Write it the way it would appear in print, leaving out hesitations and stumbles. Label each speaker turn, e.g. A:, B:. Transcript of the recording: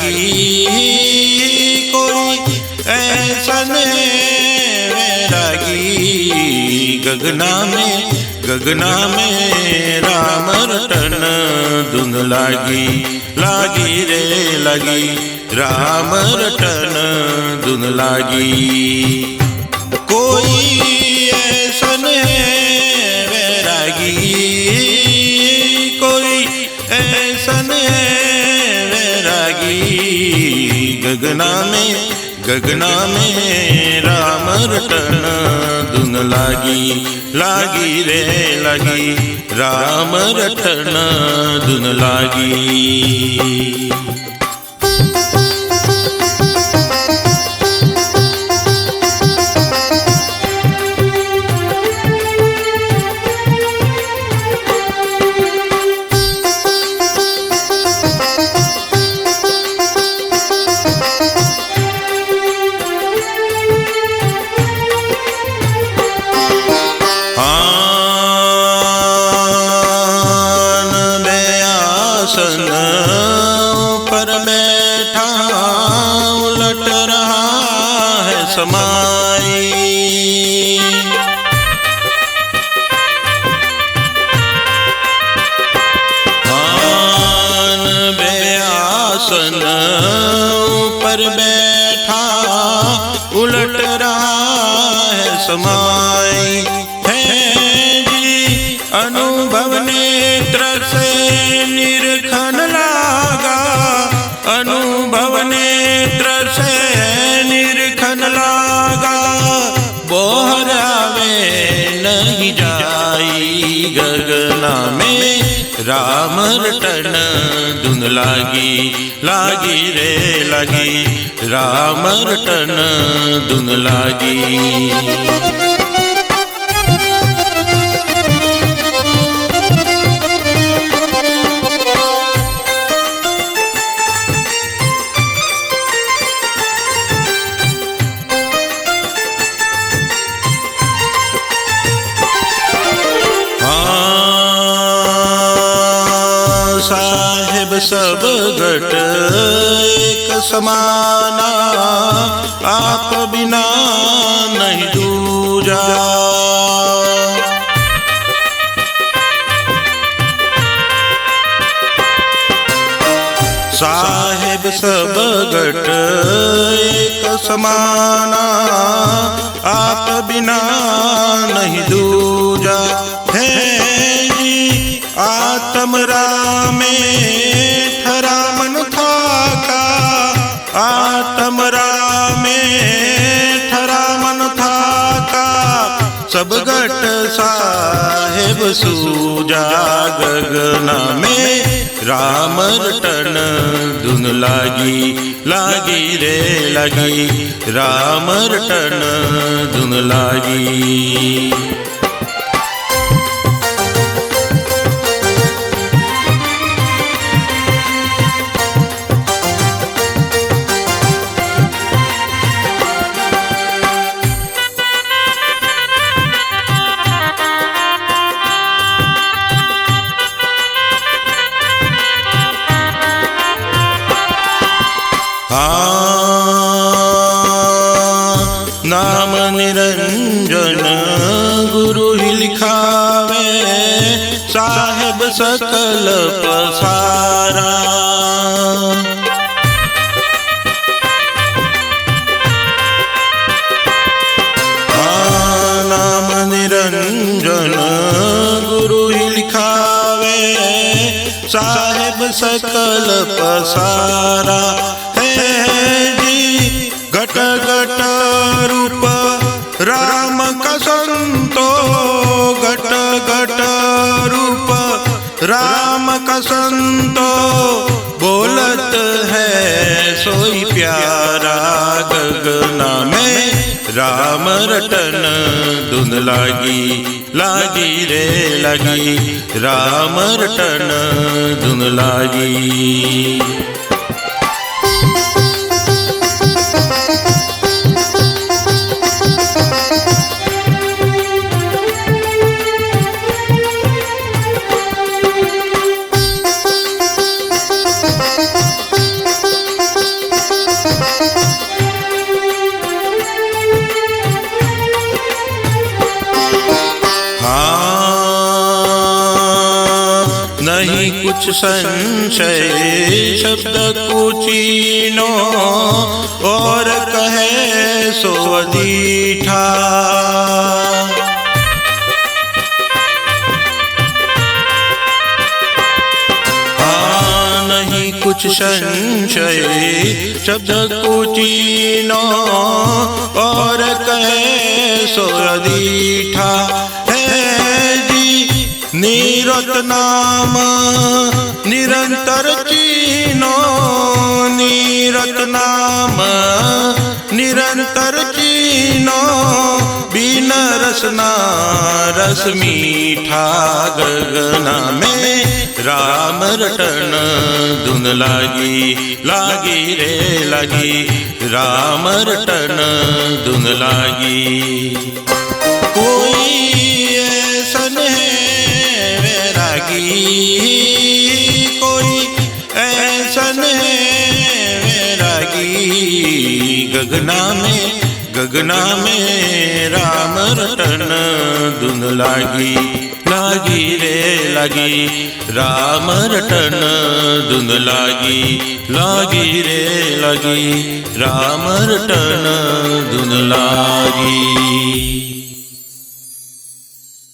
A: लागी कोई ऐसन वैरागी। गगना में राम रटन धुन लागी, लागी रे लागी राम रटन धुन लागी। कोई ऐसन है वैरागी, कोई ऐसन है वैरागी। गगना में राम रटन धुन लागी, लागी रे लागी राम रटन धुन लागी। पर बैठा उलट रहा है समाई। आन बेआसन पर बैठा उलट रहा है समाई। है जी अनुभव नेत्र से निरखन लागा, अनुभव नेत्र से निरखन लागा। बोहरावे नहीं जाई गगना में राम रटन धुन लागी, लागी रे लागी राम रटन धुन लागी। साहेब सब घट एक समाना, आप बिना नहीं दूजा। साहेब सब घट एक समाना, आप बिना नहीं दूजा। है आत्म रामे ठरा मन थाका, आत्म रामे ठरा मन थाका। सब घट साहेब सूजा, गगना में राम रटन धुन लागी, लागी रे लागी राम रटन धुन लागी। नाम निरंजन गुरु ही लिखावे, साहेब सकल पसारा। नाम निरंजन गुरु ही लिखावे, साहेब सकल पसारा। घट घट रूप राम का संतो, घट घट रूप राम का संतो। बोलत है सोई प्यारा, गगना में राम रटन धुन लागी, लागी रे लागी राम रटन धुन लागी। कुछ संशय शब्द कुचीनो और कहे सो अदीठा। नहीं कुछ संशय शब्द कुचीनो और कहे सो अदीठा। नीरत नाम निरंतर चीनो, नीरत नाम निरंतर चीनो, बिन रसना रस मीठा। गगना में राम रटन धुन लागी, लागी रे लागी, राम रटन धुन लागी। कोई ऐसन है कोई ऐसन है वैरागी। गगना में राम रटन धुन लागी, लागी रे लागी, राम रटन धुन लागी, लागी रे लागी, राम रटन धुन